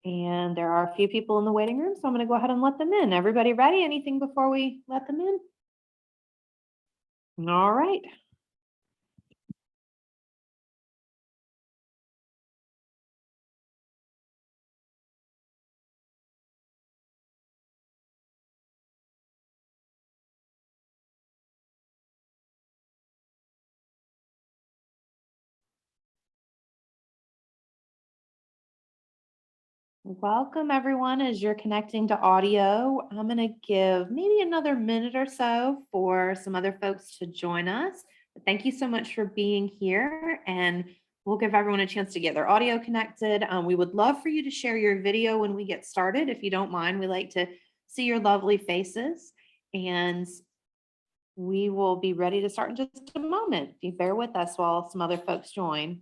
And there are a few people in the waiting room, so I'm going to go ahead and let them in. Everybody ready? Anything before we let them in? All right. Welcome everyone. As you're connecting to audio, I'm going to give maybe another minute or so for some other folks to join us. But thank you so much for being here, and we'll give everyone a chance to get their audio connected. We would love for you to share your video when we get started. If you don't mind, we like to see your lovely faces, and we will be ready to start in just a moment. If you bear with us while some other folks join.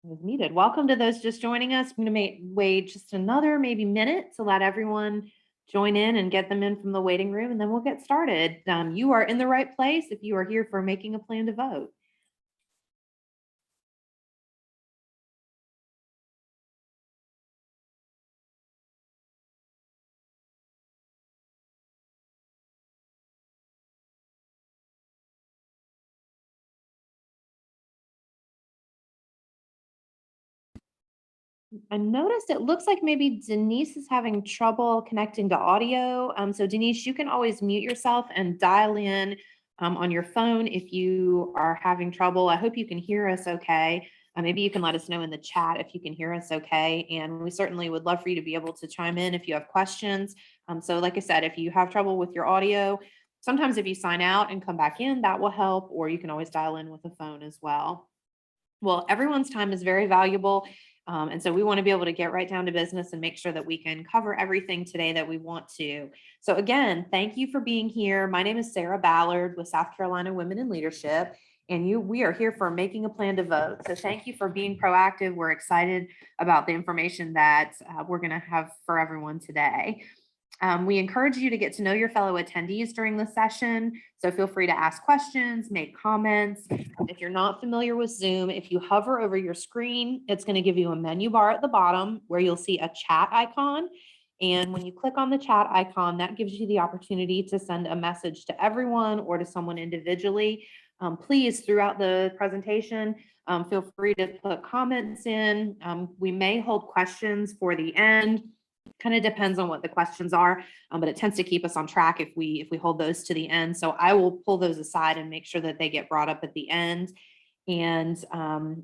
Was needed. Welcome to those just joining us. I'm going to wait just another maybe minute to let everyone join in and get them in from the waiting room, and then we'll get started. You are in the right place if you are here for making a plan to vote. I noticed it looks like maybe Denise is having trouble connecting to audio. So Denise, you can always mute yourself and dial in on your phone if you are having trouble. I hope you can hear us okay. Maybe you can let us know in the chat if you can hear us okay. And we certainly would love for you to be able to chime in if you have questions. So like I said, if you have trouble with your audio, sometimes if you sign out and come back in, that will help, or you can always dial in with a phone as well. Well, everyone's time is very valuable. And so we want to be able to get right down to business and make sure that we can cover everything today that we want to. So again, thank you for being here. My name is Sarah Ballard with South Carolina Women in Leadership, and we are here for making a plan to vote. So thank you for being proactive. We're excited about the information that we're going to have for everyone today. We encourage you to get to know your fellow attendees during the session. So feel free to ask questions, make comments. If you're not familiar with Zoom, if you hover over your screen, it's going to give you a menu bar at the bottom where you'll see a chat icon. And when you click on the chat icon, that gives you the opportunity to send a message to everyone or to someone individually. Please, throughout the presentation, feel free to put comments in. We may hold questions for the end. Kind of depends on what the questions are, but it tends to keep us on track if we hold those to the end. So I will pull those aside and make sure that they get brought up at the end. And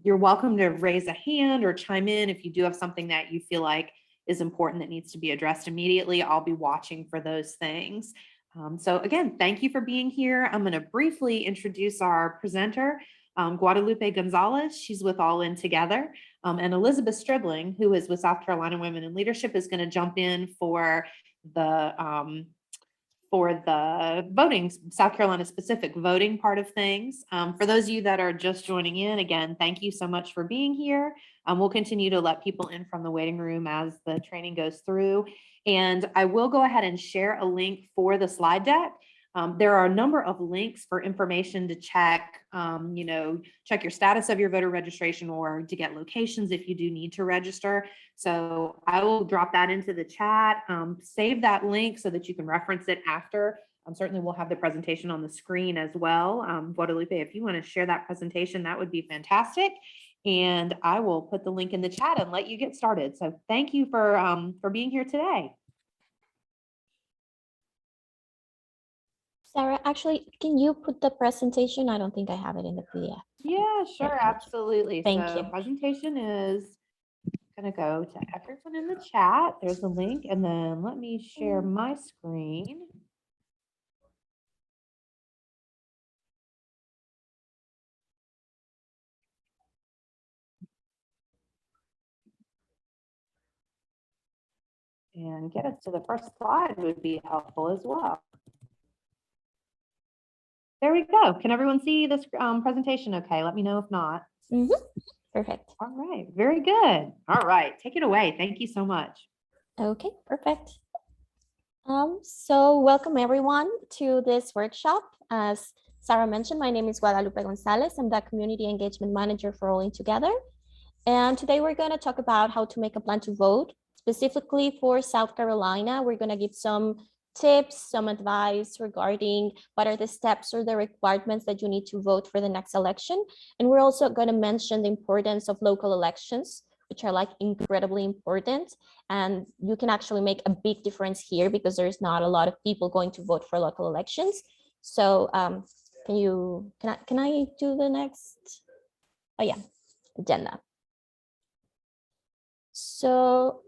you're welcome to raise a hand or chime in if you do have something that you feel like is important that needs to be addressed immediately. I'll be watching for those things. So again, thank you for being here. I'm going to briefly introduce our presenter, Guadalupe Gonzalez. She's with All In Together. And Elizabeth Stribling, who is with South Carolina Women in Leadership, is going to jump in for the voting, South Carolina specific voting part of things. For those of you that are just joining in, again, thank you so much for being here. We'll continue to let people in from the waiting room as the training goes through. And I will go ahead and share a link for the slide deck. There are a number of links for information to check, check your status of your voter registration or to get locations if you do need to register. So I will drop that into the chat, save that link so that you can reference it after. Certainly we'll have the presentation on the screen as well. Guadalupe, if you want to share that presentation, that would be fantastic. And I will put the link in the chat and let you get started. So thank you for being here today. Sarah, actually, can you put the presentation? I don't think I have it in the PDF. Yeah, sure, thank you. absolutely. Thank So you. presentation is gonna go to everyone in the chat. There's a link, and then let me share my screen. And get us to the first slide would be helpful as well. There we go. Can everyone see this presentation okay? Let me know if not. Perfect. All right, very good. All right, take it away. Thank you so much. Okay, perfect. So welcome everyone to this workshop. As Sarah mentioned, my name is Guadalupe Gonzalez. I'm the Community Engagement Manager for Rolling Together. And today we're going to talk about how to make a plan to vote. Specifically for South Carolina, we're going to give some tips, some advice regarding what are the steps or the requirements that you need to vote for the next election. And we're also going to mention the importance of local elections, which are like incredibly important. And you can actually make a big difference here because there's not a lot of people going to vote for local elections. So can I do the next? Oh yeah, agenda. So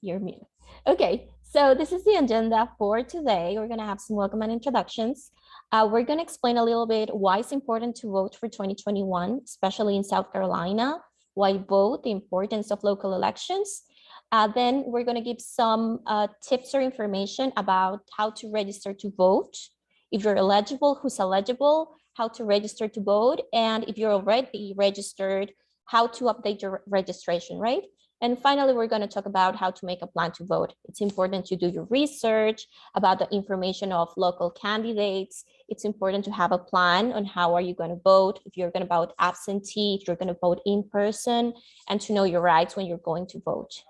you're mute. Okay, so this is the agenda for today. We're gonna have some welcome and introductions. We're gonna explain a little bit why it's important to vote for 2021, especially in South Carolina, why vote, the importance of local elections. Then we're gonna give some tips or information about how to register to vote. If you're eligible, who's eligible, how to register to vote, and if you're already registered, how to update your registration, right? And finally, we're going to talk about how to make a plan to vote. It's important to do your research about the information of local candidates. It's important to have a plan on how are you going to vote, if you're going to vote absentee, if you're going to vote in person, and to know your rights when you're going to vote.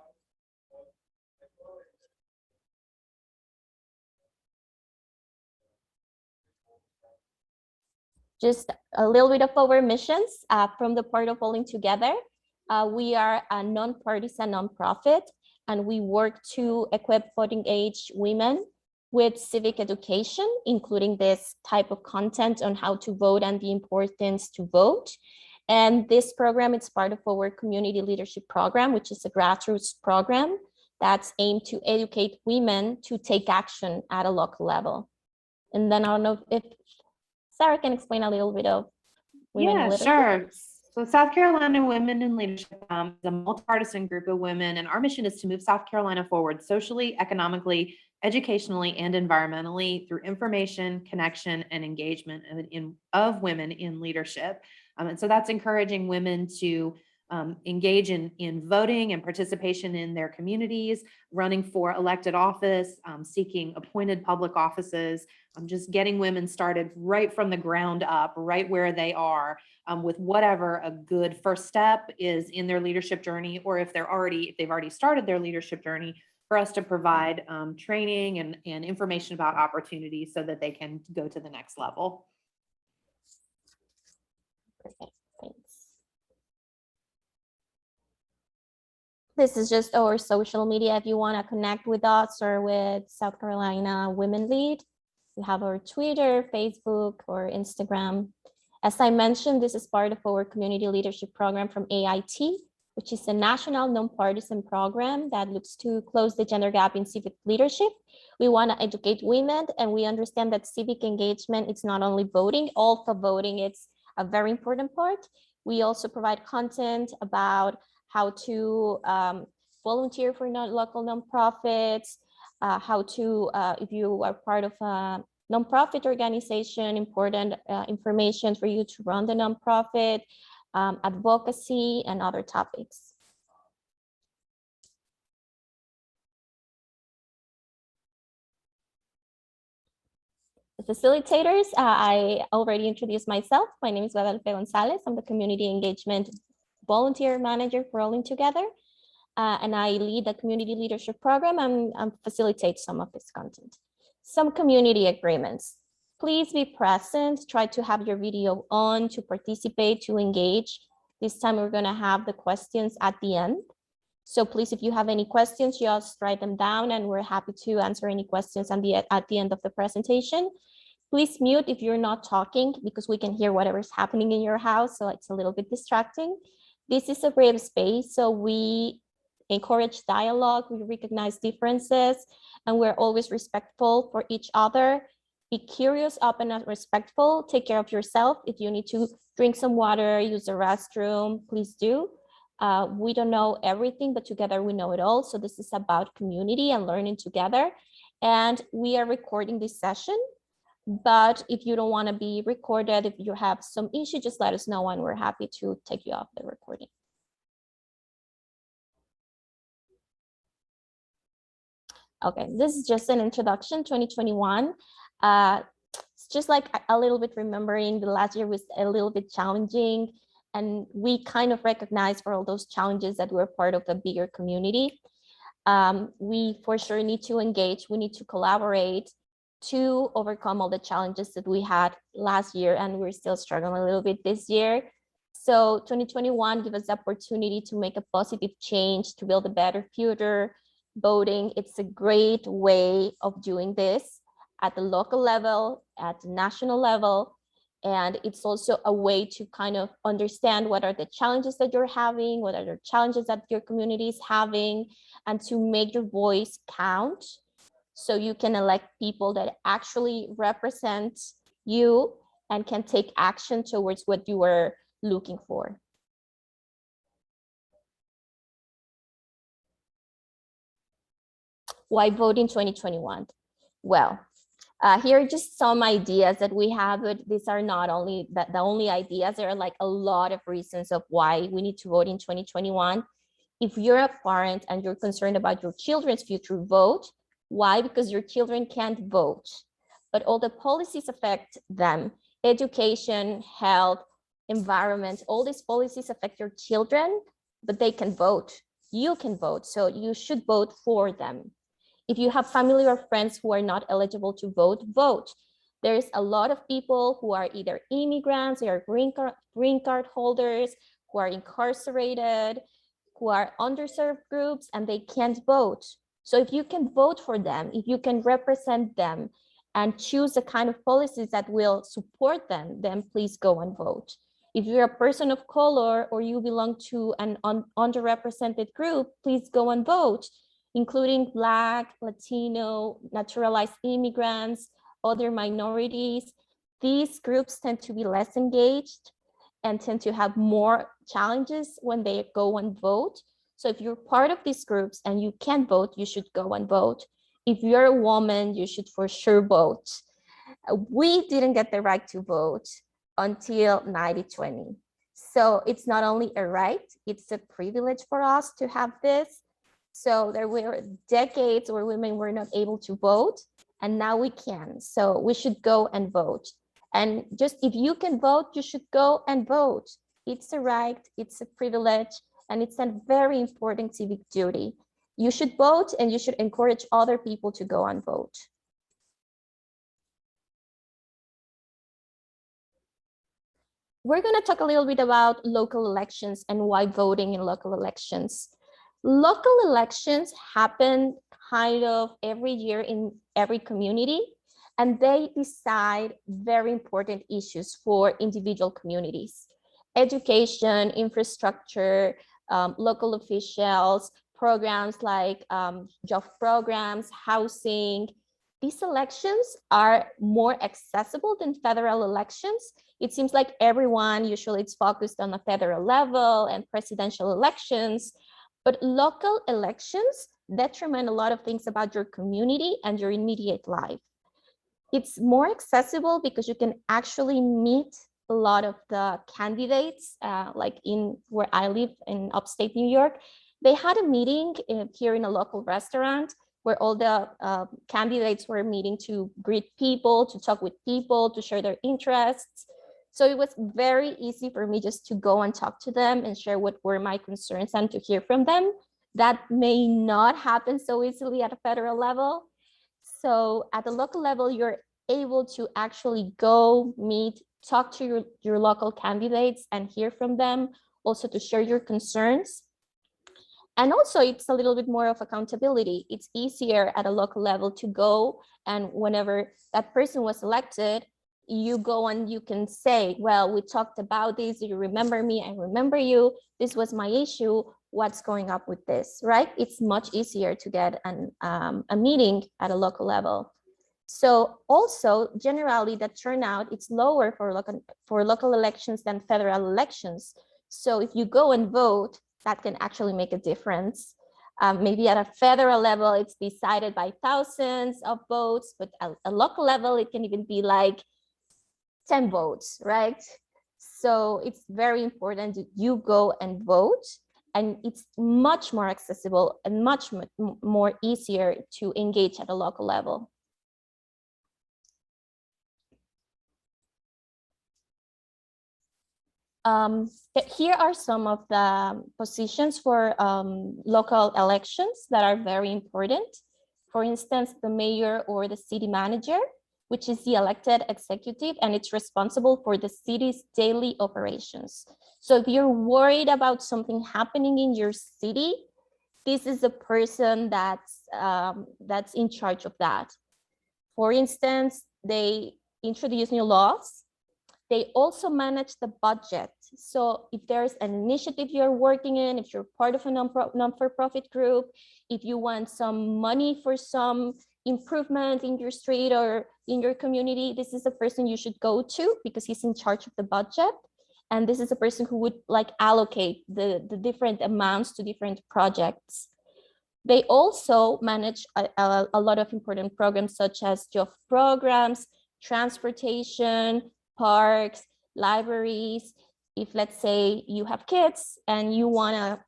Just a little bit of our missions from the part of Rolling Together. We are a non-partisan nonprofit, and we work to equip voting age women with civic education, including this type of content on how to vote and the importance to vote. And this program is part of our community leadership program, which is a grassroots program that's aimed to educate women to take action at a local level. And then I don't know if Sarah can explain a little bit of women in leadership. Sure. So South Carolina Women in Leadership is a multipartisan group of women, and our mission is to move South Carolina forward socially, economically, educationally, and environmentally through information, connection, and engagement of women in leadership. And so that's encouraging women to engage in voting and participation in their communities, running for elected office, seeking appointed public offices, just getting women started right from the ground up, right where they are, with whatever a good first step is in their leadership journey, or if they've already started their leadership journey, for us to provide training and information about opportunities so that they can go to the next level. Perfect. Thanks. This is just our social media. If you want to connect with us or with South Carolina Women Lead, we have our Twitter, Facebook, or Instagram. As I mentioned, this is part of our community leadership program from AIT, which is a national nonpartisan program that looks to close the gender gap in civic leadership. We want to educate women, and we understand that civic engagement, it's not only voting, also voting, it's a very important part. We also provide content about how to volunteer for local nonprofits, how to, if you are part of a nonprofit organization, important information for you to run the nonprofit, advocacy, and other topics. The facilitators, I already introduced myself. My name is Guadalupe Gonzalez. I'm the Community Engagement Volunteer Manager for Rolling Together. And I lead the community leadership program and facilitate some of this content. Some community agreements. Please be present. Try to have your video on to participate, to engage. This time we're going to have the questions at the end. So please, if you have any questions, just write them down and we're happy to answer any questions at the end of the presentation. Please mute if you're not talking because we can hear whatever's happening in your house, so it's a little bit distracting. This is a brave space, so we encourage dialogue, we recognize differences, and we're always respectful for each other. Be curious, open, and respectful. Take care of yourself. If you need to drink some water, use the restroom, please do. We don't know everything, but together we know it all. So this is about community and learning together. And we are recording this session. But if you don't want to be recorded, if you have some issue, just let us know and we're happy to take you off the recording. Okay, this is just an introduction, 2021. It's just like a little bit remembering the last year was a little bit challenging, and we kind of recognize for all those challenges that we're part of a bigger community. We for sure need to engage, we need to collaborate to overcome all the challenges that we had last year, and we're still struggling a little bit this year. So 2021 give us the opportunity to make a positive change, to build a better future. Voting, it's a great way of doing this at the local level, at the national level, and it's also a way to kind of understand what are the challenges that you're having, what are the challenges that your community is having, and to make your voice count so you can elect people that actually represent you and can take action towards what you are looking for. Why vote in 2021? Well, here are just some ideas that we have, but these are not only the only ideas. There are like a lot of reasons of why we need to vote in 2021. If you're a parent and you're concerned about your children's future, vote. Why? Because your children can't vote, but all the policies affect them. Education, health, environment, all these policies affect your children, but they can vote. You can vote, so you should vote for them. If you have family or friends who are not eligible to vote, vote. There's a lot of people who are either immigrants, they are green card holders, who are incarcerated, who are underserved groups, and they can't vote. So if you can vote for them, if you can represent them and choose the kind of policies that will support them, then please go and vote. If you're a person of color or you belong to an underrepresented group, please go and vote, including Black, Latino, naturalized immigrants, other minorities. These groups tend to be less engaged and tend to have more challenges when they go and vote. So if you're part of these groups and you can vote, you should go and vote. If you're a woman, you should for sure vote. We didn't get the right to vote until 2020. So it's not only a right, it's a privilege for us to have this. So there were decades where women were not able to vote, and now we can. So we should go and vote. And just if you can vote, you should go and vote. It's a right, it's a privilege, and it's a very important civic duty. You should vote and you should encourage other people to go and vote. We're going to talk a little bit about local elections and why voting in local elections. Local elections happen kind of every year in every community, and they decide very important issues for individual communities. Education, infrastructure, local officials, programs like job programs, housing. These elections are more accessible than federal elections. It seems like everyone, usually it's focused on the federal level and presidential elections, but local elections determine a lot of things about your community and your immediate life. It's more accessible because you can actually meet a lot of the candidates, like in where I live in upstate New York. They had a meeting here in a local restaurant where all the candidates were meeting to greet people, to talk with people, to share their interests. So it was very easy for me just to go and talk to them and share what were my concerns and to hear from them. That may not happen so easily at a federal level. So at the local level, you're able to actually go meet, talk to your local candidates and hear from them, also to share your concerns. And also it's a little bit more of accountability. It's easier at a local level to go, and whenever that person was elected, you go and you can say, well, we talked about this, you remember me, I remember you, this was my issue, what's going up with this, right? It's much easier to get a meeting at a local level. So also generally the turnout, it's lower for local elections than federal elections. So if you go and vote, that can actually make a difference. Maybe at a federal level, it's decided by thousands of votes, but at a local level, it can even be like 10 votes, right? So it's very important that you go and vote, and it's much more accessible and much more easier to engage at a local level. Here are some of the positions for local elections that are very important. For instance, the mayor or the city manager, which is the elected executive, and it's responsible for the city's daily operations. So if you're worried about something happening in your city, this is the person that's in charge of that. For instance, they introduce new laws. They also manage the budget. So if there's an initiative you're working in, if you're part of a non-for-profit group, if you want some money for some improvement in your street or in your community, this is the person you should go to because he's in charge of the budget. And this is a person who would like allocate the different amounts to different projects. They also manage a lot of important programs such as job programs, transportation, parks, libraries. If let's say you have kids and you want to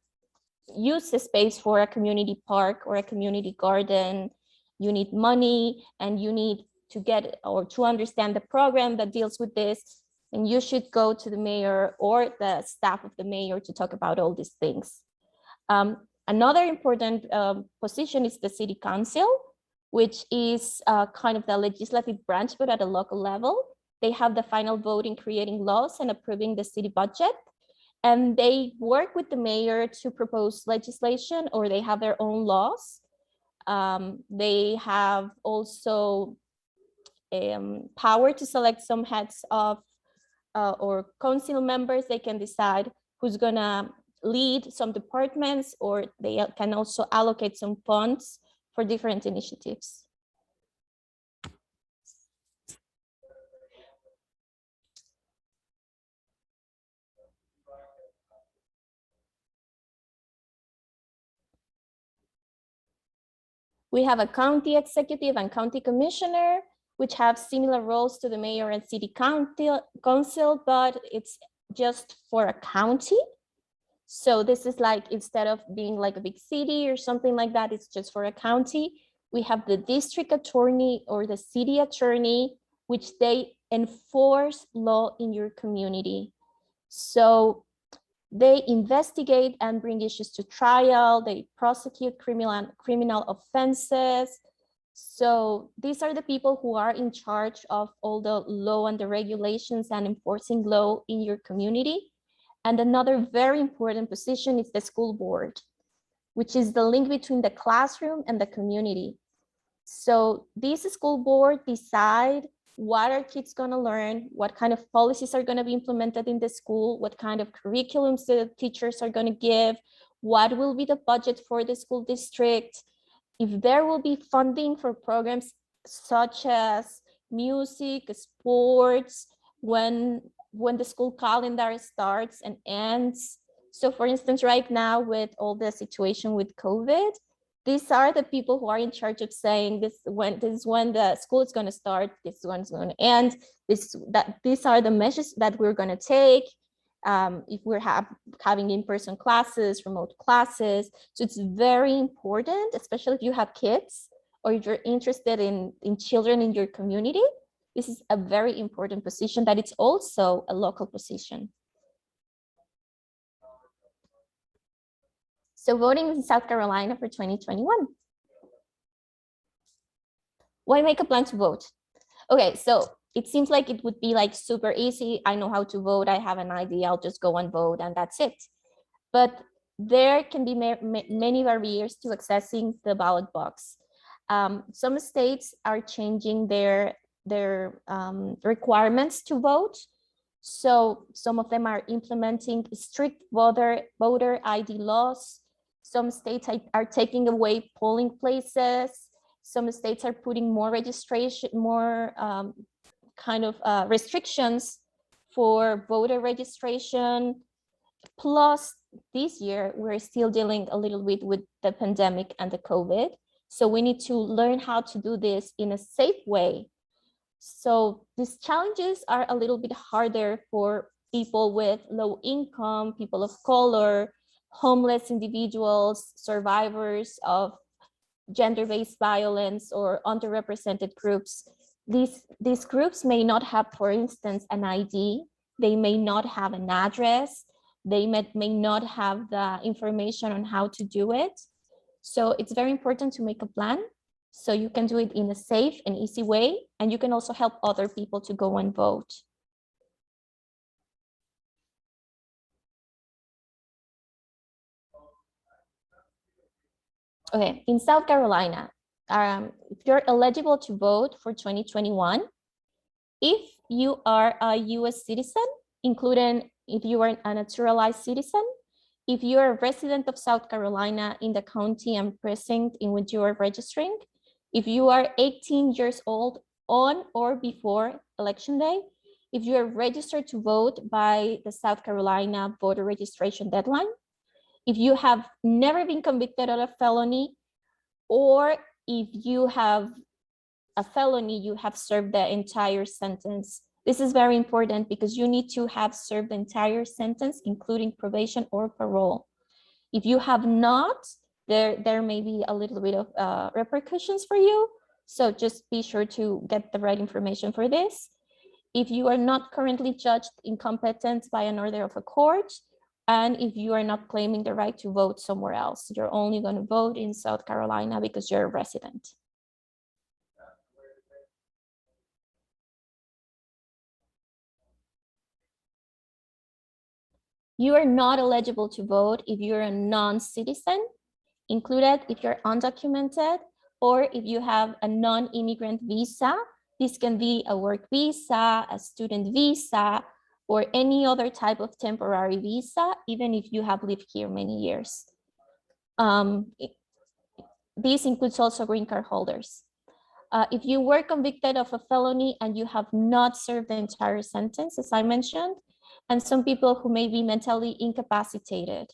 use the space for a community park or a community garden, you need money and you need to get or to understand the program that deals with this, and you should go to the mayor or the staff of the mayor to talk about all these things. Another important position is the city council, which is kind of the legislative branch, but at a local level. They have the final vote in creating laws and approving the city budget. And they work with the mayor to propose legislation, or they have their own laws. They have also power to select some heads of or council members. They can decide who's gonna lead some departments, or they can also allocate some funds for different initiatives. We have a county executive and county commissioner, which have similar roles to the mayor and city council, but it's just for a county. So this is like, instead of being like a big city or something like that, it's just for a county. We have the district attorney or the city attorney, which they enforce law in your community. So they investigate and bring issues to trial. They prosecute criminal offenses. So these are the people who are in charge of all the law and the regulations and enforcing law in your community. And another very important position is the school board, which is the link between the classroom and the community. So this school board decide what are kids going to learn, what kind of policies are going to be implemented in the school, what kind of curriculums the teachers are going to give, what will be the budget for the school district, if there will be funding for programs such as music, sports, when the school calendar starts and ends. So for instance, right now with all the situation with COVID, these are the people who are in charge of saying this is when the school is going to start, this is when it's going to end, these are the measures that we're going to take. If we're having in-person classes, remote classes. So it's very important, especially if you have kids or if you're interested in children in your community. This is a very important position that it's also a local position. So voting in South Carolina for 2021. Why make a plan to vote? Okay, so it seems like it would be like super easy. I know how to vote. I have an idea. I'll just go and vote and that's it. But there can be many barriers to accessing the ballot box. Some states are changing their requirements to vote. So some of them are implementing strict voter ID laws. Some states are taking away polling places. Some states are putting more registration, more restrictions for voter registration. Plus, this year, we're still dealing a little bit with the pandemic and the COVID. So we need to learn how to do this in a safe way. So these challenges are a little bit harder for people with low income, people of color, homeless individuals, survivors of gender-based violence, or underrepresented groups. These groups may not have, for instance, an ID. They may not have an address. They may not have the information on how to do it. So it's very important to make a plan so you can do it in a safe and easy way, and you can also help other people to go and vote. Okay, in South Carolina, if you're eligible to vote for 2021, if you are a US citizen, including if you are a naturalized citizen, if you are a resident of South Carolina in the county and precinct in which you are registering, if you are 18 years old on or before election day, if you are registered to vote by the South Carolina voter registration deadline, if you have never been convicted of a felony, or if you have a felony, you have served the entire sentence. This is very important because you need to have served the entire sentence, including probation or parole. If you have not, there may be a little bit of repercussions for you. So just be sure to get the right information for this. If you are not currently judged incompetent by an order of a court, and if you are not claiming the right to vote somewhere else, you're only going to vote in South Carolina because you're a resident. You are not eligible to vote if you're a non-citizen, included if you're undocumented, or if you have a non-immigrant visa. This can be a work visa, a student visa, or any other type of temporary visa, even if you have lived here many years. This includes also green card holders. If you were convicted of a felony and you have not served the entire sentence, as I mentioned, and some people who may be mentally incapacitated.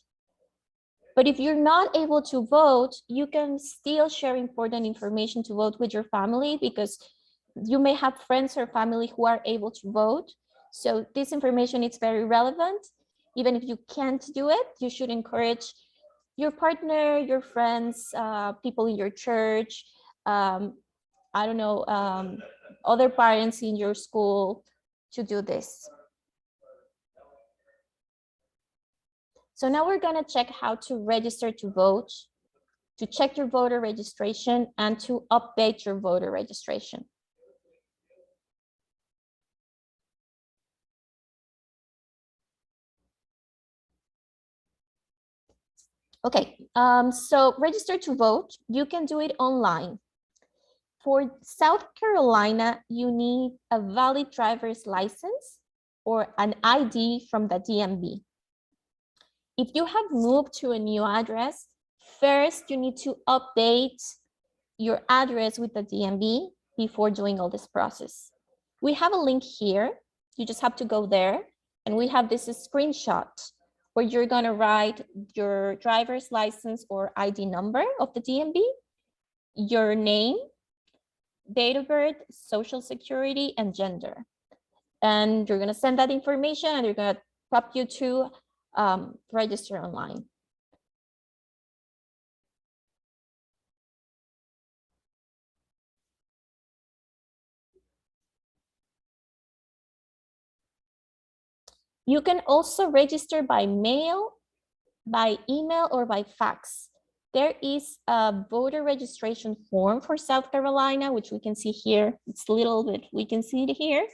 But if you're not able to vote, you can still share important information to vote with your family, because you may have friends or family who are able to vote. So this information is very relevant. Even if you can't do it, you should encourage your partner, your friends, people in your church, I don't know, other parents in your school to do this. So now we're going to check how to register to vote, to check your voter registration, and to update your voter registration. Okay, so register to vote, you can do it online. For South Carolina, you need a valid driver's license or an ID from the DMV. If you have moved to a new address, first you need to update your address with the DMV before doing all this process. We have a link here. You just have to go there, and we have this screenshot where you're gonna write your driver's license or ID number of the DMV, your name, date of birth, social security, and gender. And you're gonna send that information, and you're gonna prompt you to register online. You can also register by mail, by email, or by fax. There is a voter registration form for South Carolina, which we can see here. It's a little bit, we can see it here.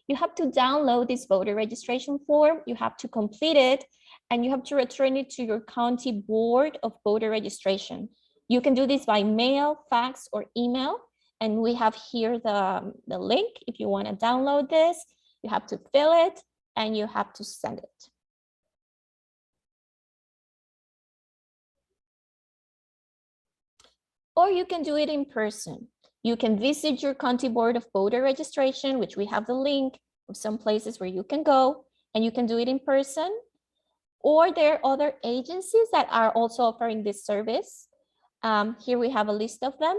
You have to download this voter registration form. You have to complete it, and you have to return it to your county board of voter registration. You can do this by mail, fax, or email. And we have here the link. If you want to download this, you have to fill it and you have to send it. Or you can do it in person. You can visit your county board of voter registration, which we have the link of some places where you can go, and you can do it in person. Or there are other agencies that are also offering this service. Here we have a list of them,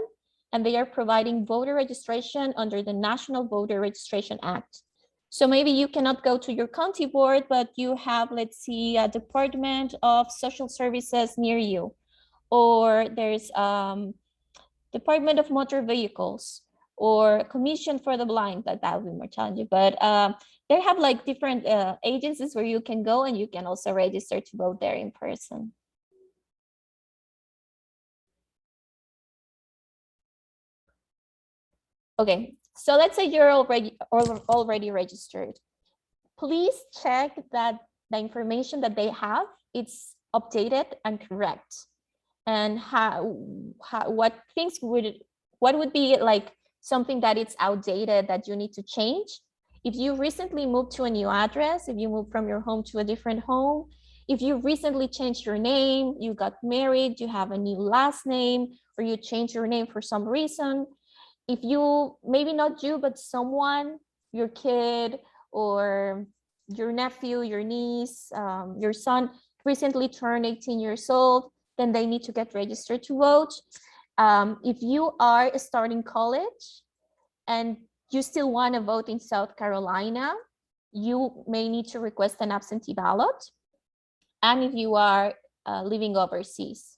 and they are providing voter registration under the National Voter Registration Act. So maybe you cannot go to your county board, but you have, let's see, a Department of Social Services near you, or there's Department of Motor Vehicles, or Commission for the Blind. That would be more challenging, but they have like different agencies where you can go and you can also register to vote there in person. Okay, so let's say you're already registered. Please check that the information that they have, it's updated and correct. And what would be like something that it's outdated that you need to change? If you recently moved to a new address, if you moved from your home to a different home, if you recently changed your name, you got married, you have a new last name, or you changed your name for some reason. If you, maybe not you, but someone, your kid or your nephew, your niece, your son recently turned 18 years old, then they need to get registered to vote. If you are starting college and you still want to vote in South Carolina, you may need to request an absentee ballot. And if you are living overseas.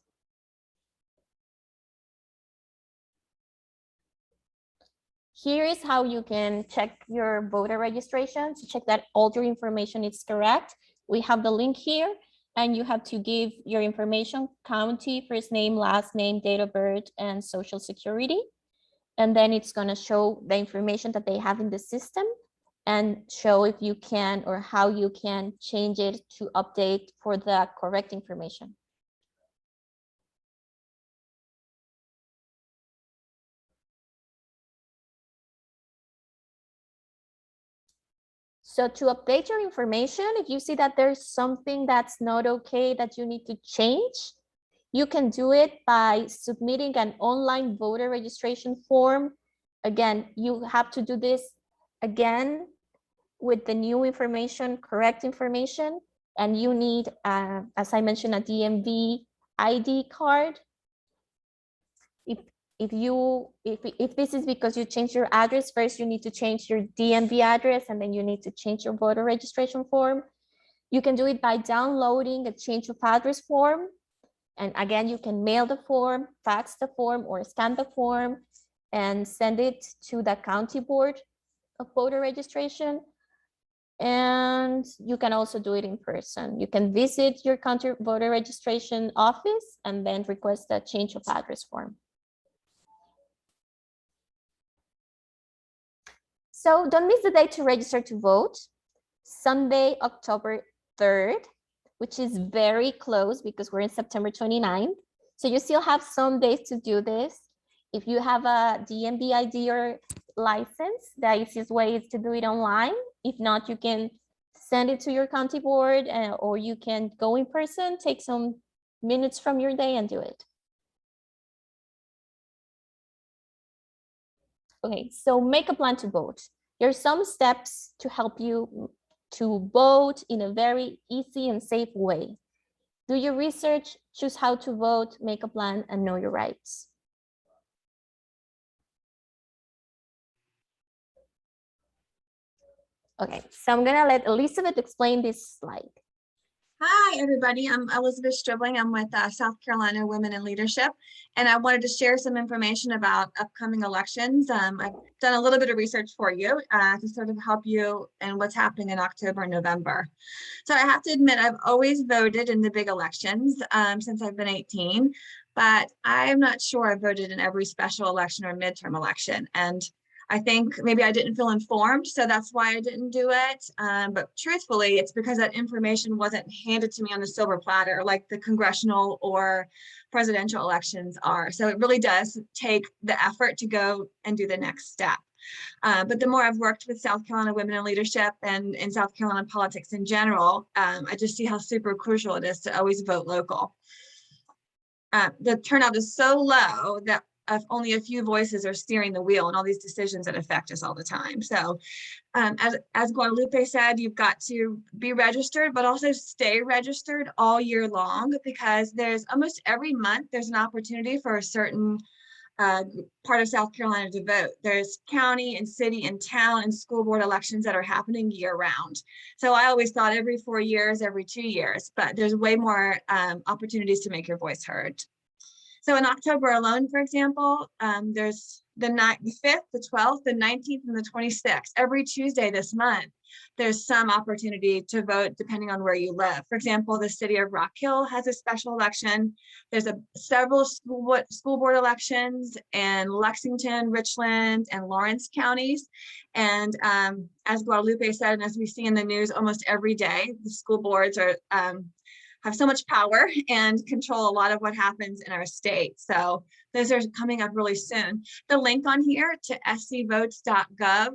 Here is how you can check your voter registration to check that all your information is correct. We have the link here, and you have to give your information: county, first name, last name, date of birth, and social security. And then it's going to show the information that they have in the system and show if you can or how you can change it to update for the correct information. So to update your information, if you see that there's something that's not okay that you need to change, you can do it by submitting an online voter registration form. Again, you have to do this again with the new information, correct information, and you need, as I mentioned, a DMV ID card. If this is because you changed your address, first you need to change your DMV address, and then you need to change your voter registration form. You can do it by downloading a change of address form. And again, you can mail the form, fax the form, or scan the form and send it to the county board of voter registration. And you can also do it in person. You can visit your county voter registration office and then request a change of address form. So don't miss the date to register to vote, Sunday, October 3rd, which is very close because we're in September 29th. So you still have some days to do this. If you have a DMV ID or license, the easiest way is to do it online. If not, you can send it to your county board, or you can go in person, take some minutes from your day and do it. Okay, so make a plan to vote. There are some steps to help you to vote in a very easy and safe way. Do your research, choose how to vote, make a plan, and know your rights. Okay, so I'm gonna let Elizabeth explain this slide. Hi, everybody. I'm Elizabeth Stribling. I'm with South Carolina Women in Leadership, and I wanted to share some information about upcoming elections. I've done a little bit of research for you to sort of help you in what's happening in October and November. So I have to admit, I've always voted in the big elections since I've been 18, but I'm not sure I voted in every special election or midterm election. And I think maybe I didn't feel informed, so that's why I didn't do it. But truthfully, it's because that information wasn't handed to me on a silver platter like the congressional or presidential elections are. So it really does take the effort to go and do the next step. But the more I've worked with South Carolina women in leadership and in South Carolina politics in general, I just see how super crucial it is to always vote local. The turnout is so low that only a few voices are steering the wheel in all these decisions that affect us all the time. So as Guadalupe said, you've got to be registered, but also stay registered all year long, because there's almost every month there's an opportunity for a certain part of South Carolina to vote. There's county and city and town and school board elections that are happening year round. So I always thought every 4 years, every 2 years, but there's way more opportunities to make your voice heard. So in October alone, for example, there's the 5th, the 12th, the 19th, and the 26th. Every Tuesday this month, there's some opportunity to vote depending on where you live. For example, the city of Rock Hill has a special election. There's several school board elections in Lexington, Richland, and Lawrence counties. And as Guadalupe said, and as we see in the news almost every day, the school boards are have so much power and control a lot of what happens in our state. So those are coming up really soon. The link on here to scvotes.gov.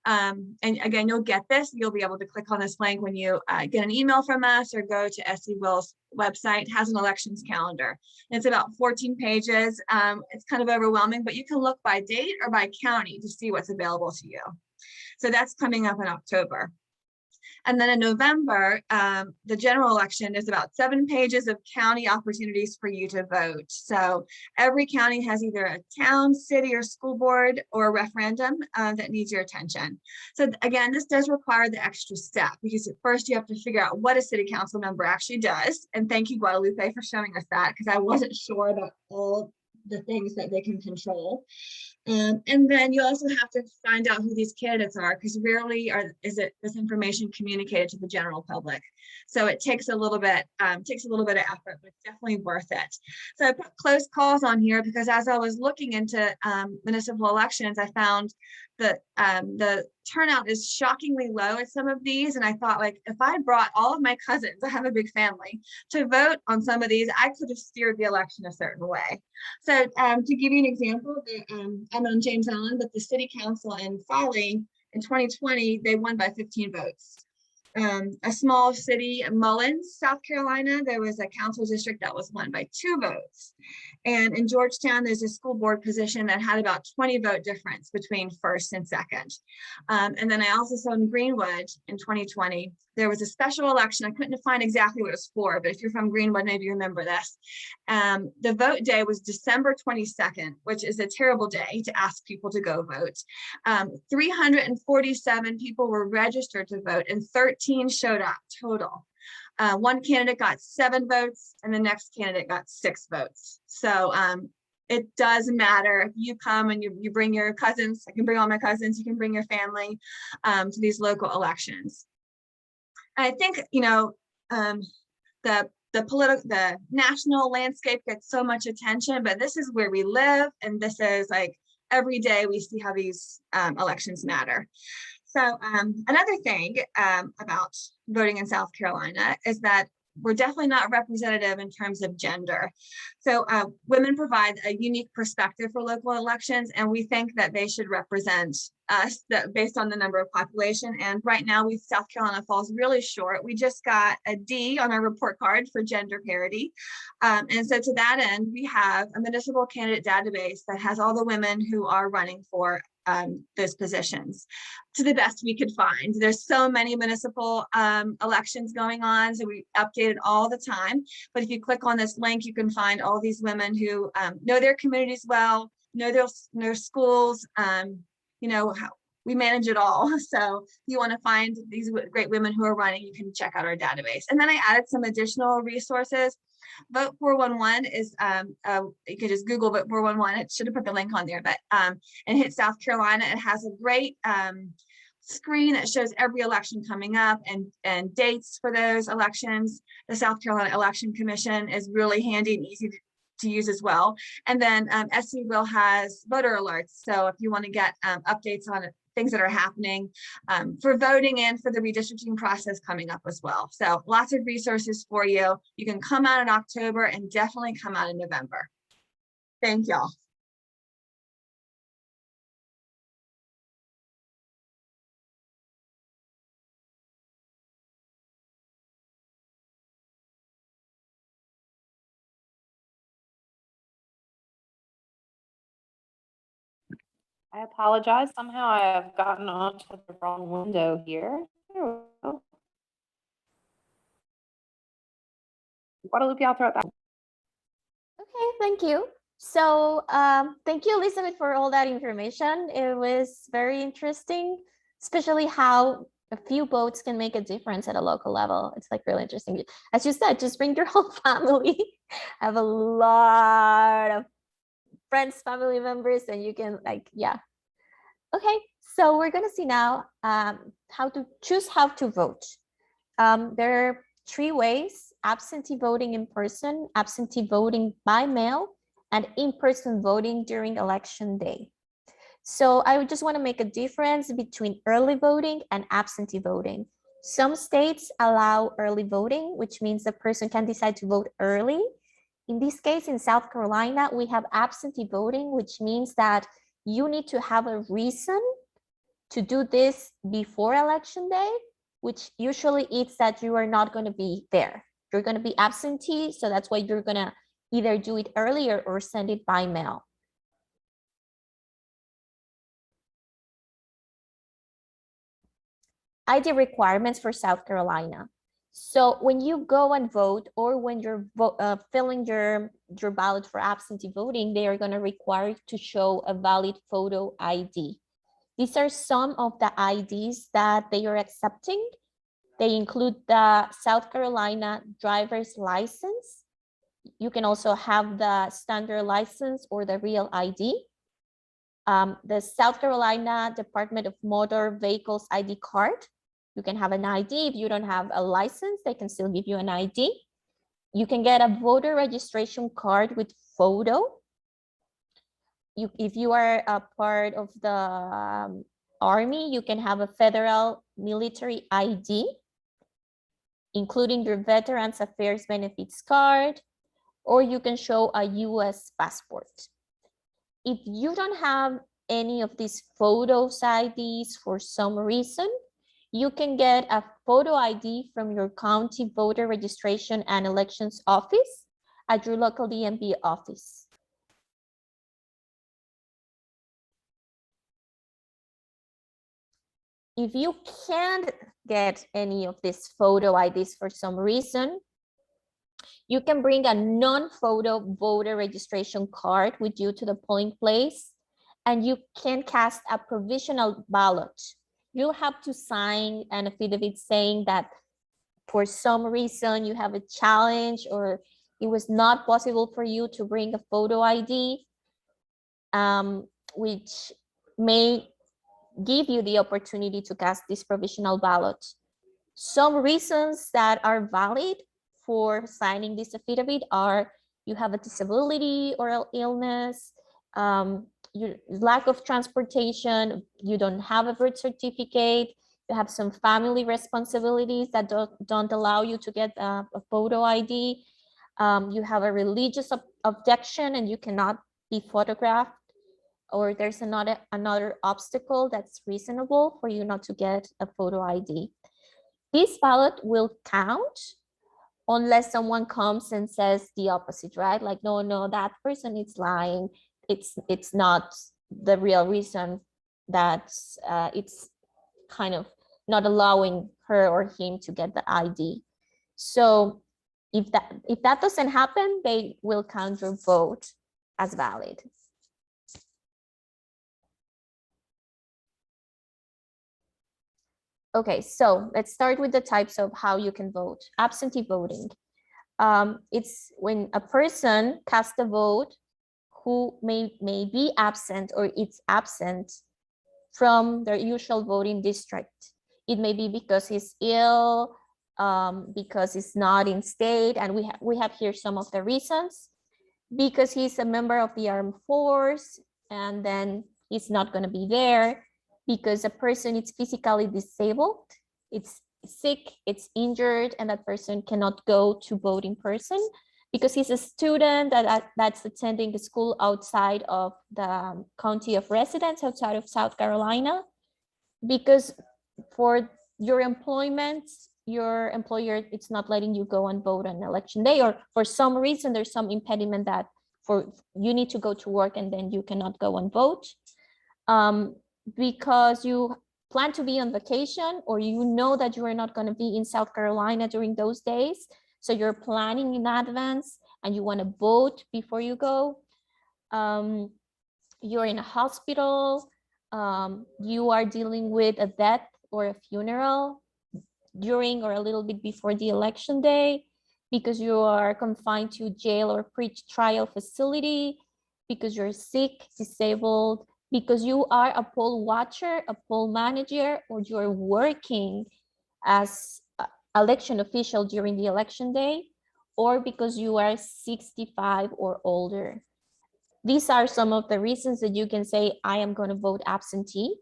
And again, you'll get this. You'll be able to click on this link when you get an email from us or go to SC WIL's website. It has an elections calendar. It's about 14 pages. It's kind of overwhelming, but you can look by date or by county to see what's available to you. So that's coming up in October. And then in November, the general election is about 7 pages of county opportunities for you to vote. So every county has either a town, city, or school board or a referendum that needs your attention. So again, this does require the extra step, because at first you have to figure out what a city council member actually does. And thank you, Guadalupe, for showing us that, because I wasn't sure about all the things that they can control. And then you also have to find out who these candidates are, because rarely is this information communicated to the general public. So it takes a little bit of effort, but it's definitely worth it. So I put close calls on here because as I was looking into municipal elections, I found that the turnout is shockingly low at some of these. And I thought, like, if I brought all of my cousins, I have a big family, to vote on some of these, I could have steered the election a certain way. So to give you an example, I'm on James Allen, but the city council in Foley in 2020, they won by 15 votes. A small city, Mullins, South Carolina, there was a council district that was won by 2 votes. And in Georgetown, there's a school board position that had about 20 vote difference between first and second. And then I also saw in Greenwood in 2020, there was a special election. I couldn't find exactly what it was for, but if you're from Greenwood, maybe you remember this. The vote day was December 22nd, which is a terrible day to ask people to go vote. 347 people were registered to vote and 13 showed up total. One candidate got 7 votes and the next candidate got 6 votes. So it does matter if you come and you bring your cousins. I can bring all my cousins, you can bring your family to these local elections. I think, you know, the national landscape gets so much attention, but this is where we live, and this is like every day we see how these elections matter. So another thing about voting in South Carolina is that we're definitely not representative in terms of gender. So women provide a unique perspective for local elections, and we think that they should represent us based on the number of population. And right now, South Carolina falls really short. We just got a D on our report card for gender parity. And so to that end, we have a municipal candidate database that has all the women who are running for those positions to the best we could find. There's so many municipal elections going on, so we update it all the time. But if you click on this link, you can find all these women who know their communities well, know their schools, you know, how we manage it all. So if you want to find these great women who are running, you can check out our database. And then I added some additional resources. Vote 411 is, you could just Google Vote 411. It should have put the link on there, but and hit South Carolina. It has a great screen that shows every election coming up and dates for those elections. The South Carolina Election Commission is really handy and easy to use as well. And then SC WIL has voter alerts. So if you want to get updates on things that are happening for voting and for the redistricting process coming up as well. So lots of resources for you. You can come out in October and definitely come out in November. Thank y'all. I apologize. Somehow I have gotten onto the wrong window here. There we go. Guadalupe, I'll throw it back. Okay, thank you. So thank you, Elizabeth, for all that information. It was very interesting, especially how a few votes can make a difference at a local level. It's like really interesting. As you said, just bring your whole family. I have a lot of friends, family members, and you can like, yeah. Okay, so we're gonna see now how to choose how to vote. There are 3 ways: absentee voting in person, absentee voting by mail, and in-person voting during election day. So I would just want to make a difference between early voting and absentee voting. Some states allow early voting, which means the person can decide to vote early. In this case, in South Carolina, we have absentee voting, which means that you need to have a reason to do this before election day, which usually is that you are not going to be there. You're going to be absentee, so that's why you're going to either do it earlier or send it by mail. ID requirements for South Carolina. So when you go and vote, or when you're filling your ballot for absentee voting, they are going to require you to show a valid photo ID. These are some of the IDs that they are accepting. They include the South Carolina driver's license. You can also have the standard license or the real ID. The South Carolina Department of Motor Vehicles ID card. You can have an ID. If you don't have a license, they can still give you an ID. You can get a voter registration card with photo. If you are a part of the Army, you can have a federal military ID, including your Veterans Affairs Benefits card, or you can show a US passport. If you don't have any of these photos IDs for some reason, you can get a photo ID from your county voter registration and elections office at your local DMV office. If you can't get any of these photo IDs for some reason, you can bring a non-photo voter registration card with you to the polling place, and you can cast a provisional ballot. You'll have to sign an affidavit saying that for some reason you have a challenge or it was not possible for you to bring a photo ID, which may give you the opportunity to cast this provisional ballot. Some reasons that are valid for signing this affidavit are you have a disability or illness, your lack of transportation, you don't have a birth certificate, you have some family responsibilities that don't allow you to get a photo ID, you have a religious objection and you cannot be photographed, or there's another obstacle that's reasonable for you not to get a photo ID. This ballot will count unless someone comes and says the opposite, right? Like, no, that person is lying. It's not the real reason that it's kind of not allowing her or him to get the ID. So if that doesn't happen, they will count your vote as valid. Okay, so let's start with the types of how you can vote. Absentee voting. It's when a person casts a vote who may be absent or it's absent from their usual voting district. It may be because he's ill, because he's not in state, and we have here some of the reasons. because he's a member of the armed force, and then he's not going to be there because a person is physically disabled, it's sick, it's injured, and that person cannot go to vote in person because he's a student that's attending a school outside of the county of residence, outside of South Carolina. Because for your employment, your employer, it's not letting you go and vote on election day, or for some reason there's some impediment that for you need to go to work and then you cannot go and vote, because you plan to be on vacation, or you know that you are not going to be in South Carolina during those days, so you're planning in advance and you want to vote before you go. You're in a hospital, you are dealing with a death or a funeral during or a little bit before the election day, because you are confined to jail or pre-trial facility, because you're sick, disabled, because you are a poll watcher, a poll manager, or you're working as an election official during the election day, or because you are 65 or older. These are some of the reasons that you can say, I am going to vote absentee.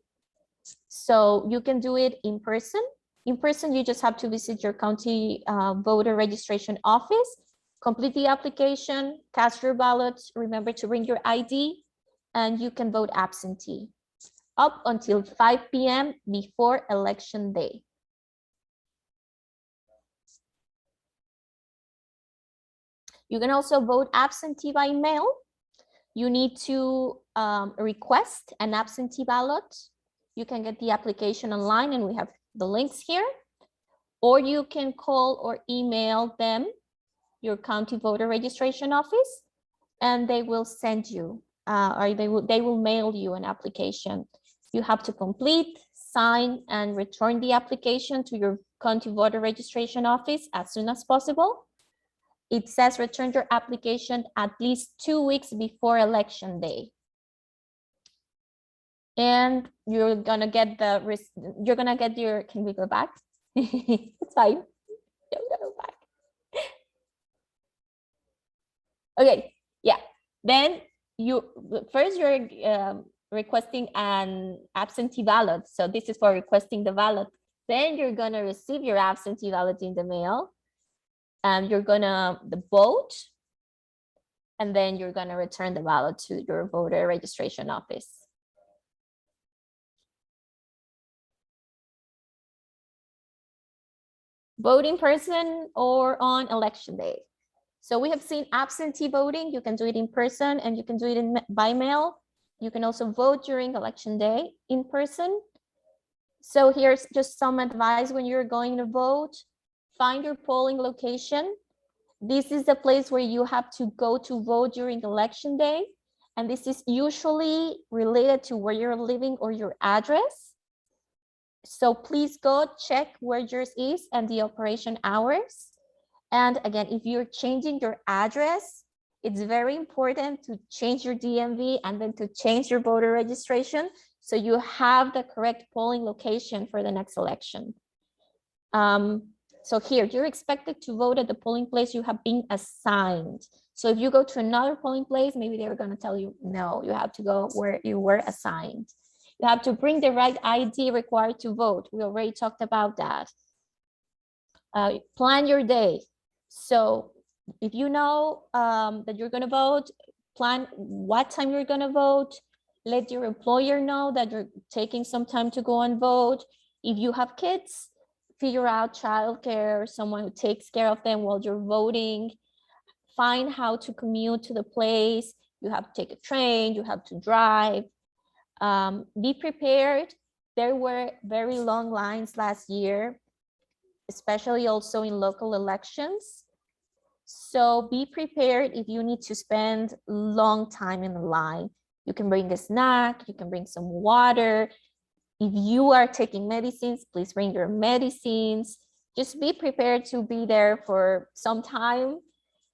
So you can do it in person. In person, you just have to visit your county voter registration office, complete the application, cast your ballot, remember to bring your ID, and you can vote absentee up until 5 p.m. before election day. You can also vote absentee by mail. You need to request an absentee ballot. You can get the application online, and we have the links here. Or you can call or email them, your county voter registration office, and they will send you, or they will mail you an application. You have to complete, sign, and return the application to your county voter registration office as soon as possible. It says return your application at least 2 weeks before election day. And you're gonna get your, can we go back? It's fine. Go back. Okay, yeah. Then you're requesting an absentee ballot. So this is for requesting the ballot. Then you're gonna receive your absentee ballot in the mail, and you're gonna vote, and then you're gonna return the ballot to your voter registration office. Vote in person or on election day. So we have seen absentee voting. You can do it in person and you can do it by mail. You can also vote during election day in person. So here's just some advice when you're going to vote. Find your polling location. This is the place where you have to go to vote during election day. And this is usually related to where you're living or your address. So please go check where yours is and the operation hours. And again, if you're changing your address, it's very important to change your DMV and then to change your voter registration so you have the correct polling location for the next election. So here, you're expected to vote at the polling place you have been assigned. So if you go to another polling place, maybe they're going to tell you, no, you have to go where you were assigned. You have to bring the right ID required to vote. We already talked about that. Plan your day. So if you know that you're going to vote, plan what time you're going to vote. Let your employer know that you're taking some time to go and vote. If you have kids, figure out childcare, someone who takes care of them while you're voting. Find how to commute to the place. You have to take a train, you have to drive. Be prepared. There were very long lines last year, especially also in local elections. So be prepared if you need to spend long time in the line. You can bring a snack, you can bring some water. If you are taking medicines, please bring your medicines. Just be prepared to be there for some time.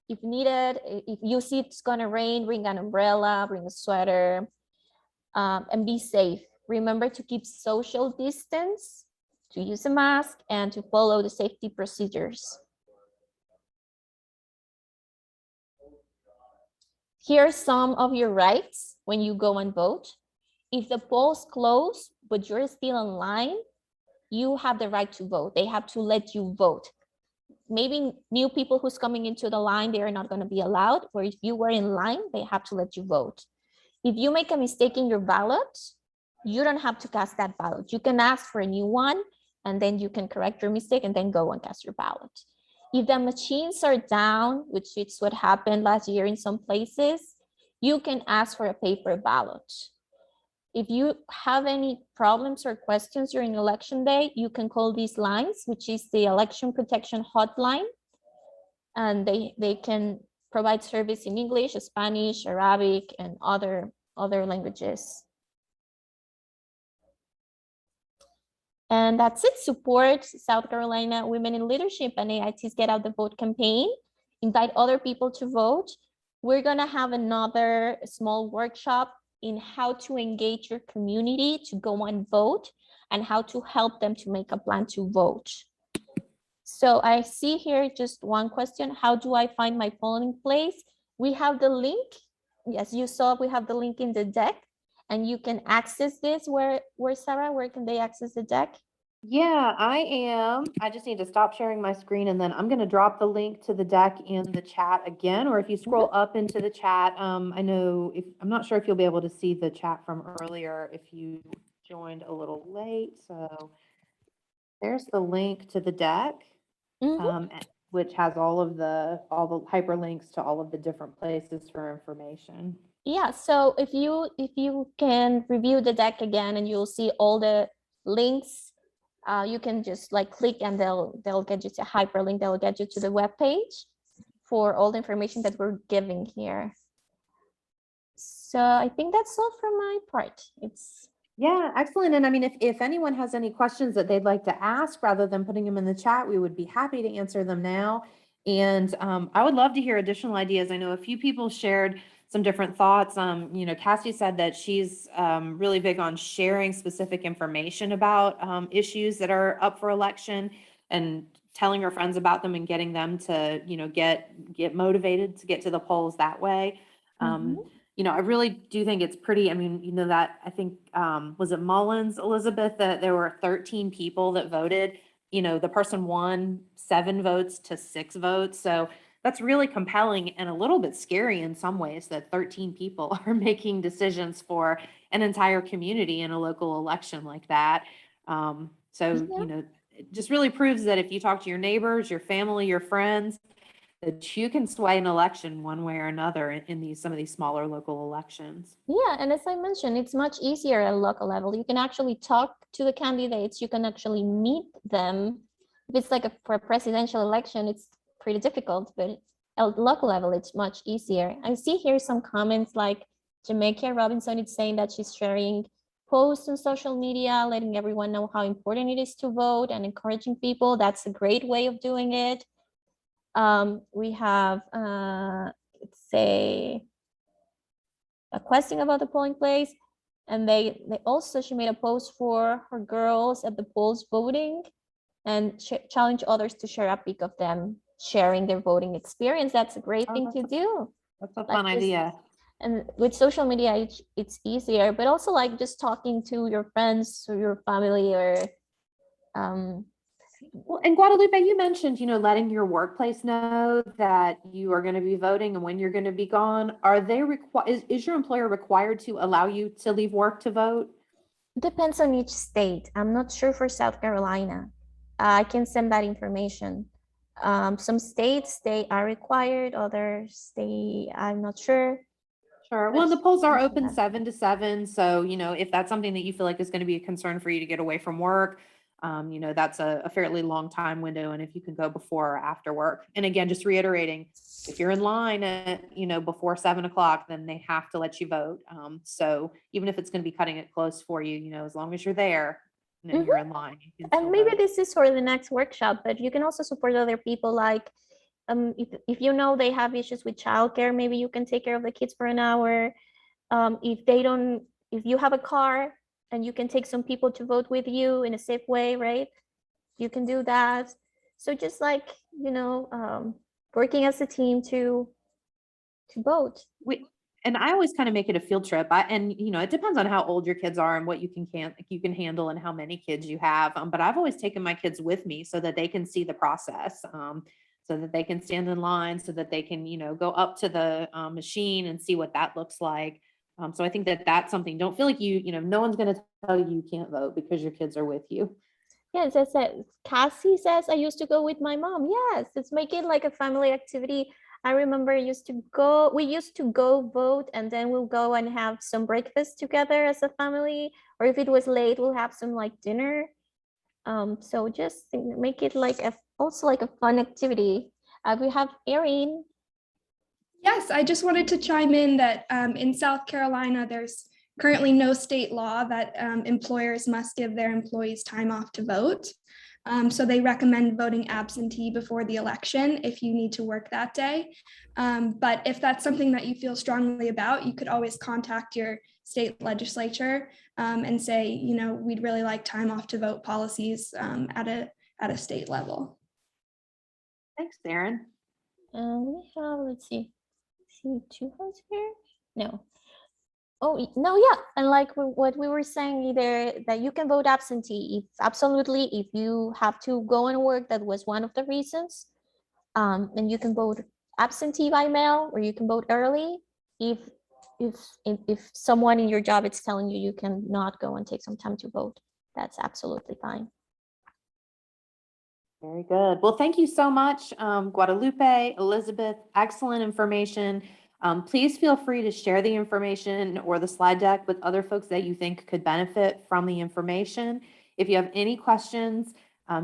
If needed, if you see it's gonna rain, bring an umbrella, bring a sweater, and be safe. Remember to keep social distance, to use a mask, and to follow the safety procedures. Here are some of your rights when you go and vote. If the polls close, but you're still online, you have the right to vote. They have to let you vote. Maybe new people who's coming into the line, they are not going to be allowed, or if you were in line, they have to let you vote. If you make a mistake in your ballot, you don't have to cast that ballot. You can ask for a new one, and then you can correct your mistake and then go and cast your ballot. If the machines are down, which is what happened last year in some places, you can ask for a paper ballot. If you have any problems or questions during election day, you can call these lines, which is the Election Protection Hotline. And they can provide service in English, Spanish, Arabic, and other languages. And that's it. Support South Carolina Women in Leadership and AIT's Get Out the Vote campaign. Invite other people to vote. We're gonna have another small workshop in how to engage your community to go and vote and how to help them to make a plan to vote. So I see here just one question. How do I find my polling place? We have the link. Yes, you saw we have the link in the deck, and you can access this. Where Sarah, where can they access the deck? Yeah, I am. I just need to stop sharing my screen, and then I'm going to drop the link to the deck in the chat again, or if you scroll up into the chat, I know I'm not sure if you'll be able to see the chat from earlier if you joined a little late. So there's the link to the deck, which has all the hyperlinks to all of the different places for information. Yeah, so if you can review the deck again, and you'll see all the links. You can just like click, and they'll get you to hyperlink. They'll get you to the web page for all the information that we're giving here. So I think that's all from my part. Yeah, excellent. And I mean, if anyone has any questions that they'd like to ask, rather than putting them in the chat, we would be happy to answer them now. And I would love to hear additional ideas. I know a few people shared some different thoughts. You know, Cassie said that she's really big on sharing specific information about issues that are up for election and telling her friends about them and getting them to, you know, get motivated to get to the polls that way. You know, I really do think it's pretty, I mean, you know, that I think, was it Mullins, Elizabeth, that there were 13 people that voted, you know, the person won 7 votes to 6 votes. So that's really compelling and a little bit scary in some ways that 13 people are making decisions for an entire community in a local election like that. You know, it just really proves that if you talk to your neighbors, your family, your friends, that you can sway an election one way or another in some of these smaller local elections. Yeah, and as I mentioned, it's much easier at a local level. You can actually talk to the candidates. You can actually meet them. If it's like for a presidential election, it's pretty difficult, but at a local level, it's much easier. I see here some comments like Jamaica Robinson is saying that she's sharing posts on social media, letting everyone know how important it is to vote and encouraging people. That's a great way of doing it. We have, let's say, a question about the polling place, and they also, she made a post for her girls at the polls voting, and challenge others to share a pic of them sharing their voting experience. That's a great thing to do. That's a fun idea. And with social media, it's easier, but also like just talking to your friends or your family, or well, and Guadalupe, you mentioned, you know, letting your workplace know that you are going to be voting and when you're going to be gone. Are they is your employer required to allow you to leave work to vote? Depends on each state. I'm not sure for South Carolina. I can send that information. Some states, they are required, others, I'm not sure. Sure. Well, the polls are open 7 to 7. So, you know, if that's something that you feel like is going to be a concern for you to get away from work, you know, that's a fairly long time window. And if you can go before or after work. And again, just reiterating, if you're in line at, you know, before 7 o'clock, then they have to let you vote. So even if it's going to be cutting it close for you, you know, as long as you're there, you know, you're in line. And maybe this is for the next workshop, but you can also support other people. Like, if you know they have issues with childcare, maybe you can take care of the kids for an hour. If you have a car and you can take some people to vote with you in a safe way, right? You can do that. So just like, you know, working as a team to to vote. And I always kind of make it a field trip. And you know, it depends on how old your kids are and what you can handle and how many kids you have. But I've always taken my kids with me so that they can see the process, so that they can stand in line, so that they can, you know, go up to the machine and see what that looks like. So I think that that's something. Don't feel like you know, no one's going to tell you can't vote because your kids are with you. Yes, I said, Cassie says I used to go with my mom. Yes, let's make it like a family activity. I remember we used to go vote, and then we'll go and have some breakfast together as a family. Or if it was late, we'll have some like dinner. So just make it like also like a fun activity. We have Erin. Yes, I just wanted to chime in that in South Carolina, there's currently no state law that employers must give their employees time off to vote. So they recommend voting absentee before the election if you need to work that day. But if that's something that you feel strongly about, you could always contact your state legislature and say, you know, we'd really like time off to vote policies at a state level. Thanks, Erin. We have, let's see two hands here. No. Oh, no, yeah. And like what we were saying, either that you can vote absentee if you have to go and work, that was one of the reasons. And you can vote absentee by mail, or you can vote early if someone in your job is telling you cannot go and take some time to vote. That's absolutely fine. Very good. Well, thank you so much, Guadalupe, Elizabeth, excellent information. Please feel free to share the information or the slide deck with other folks that you think could benefit from the information. If you have any questions,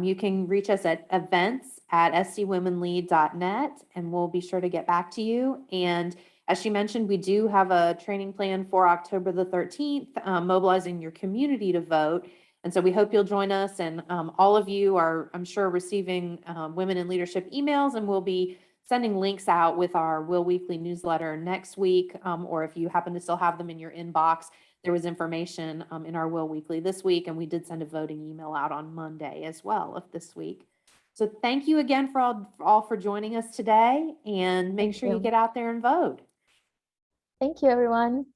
you can reach us at events@scwomenlead.net, and we'll be sure to get back to you. And as she mentioned, we do have a training plan for October the 13th, mobilizing your community to vote. And so we hope you'll join us, and all of you are, I'm sure, receiving Women in Leadership emails, and we'll be sending links out with our WIL Weekly newsletter next week, or if you happen to still have them in your inbox, there was information in our WIL Weekly this week, and we did send a voting email out on Monday as well of this week. So thank you again for all for joining us today, and make sure you get out there and vote. Thank you, everyone.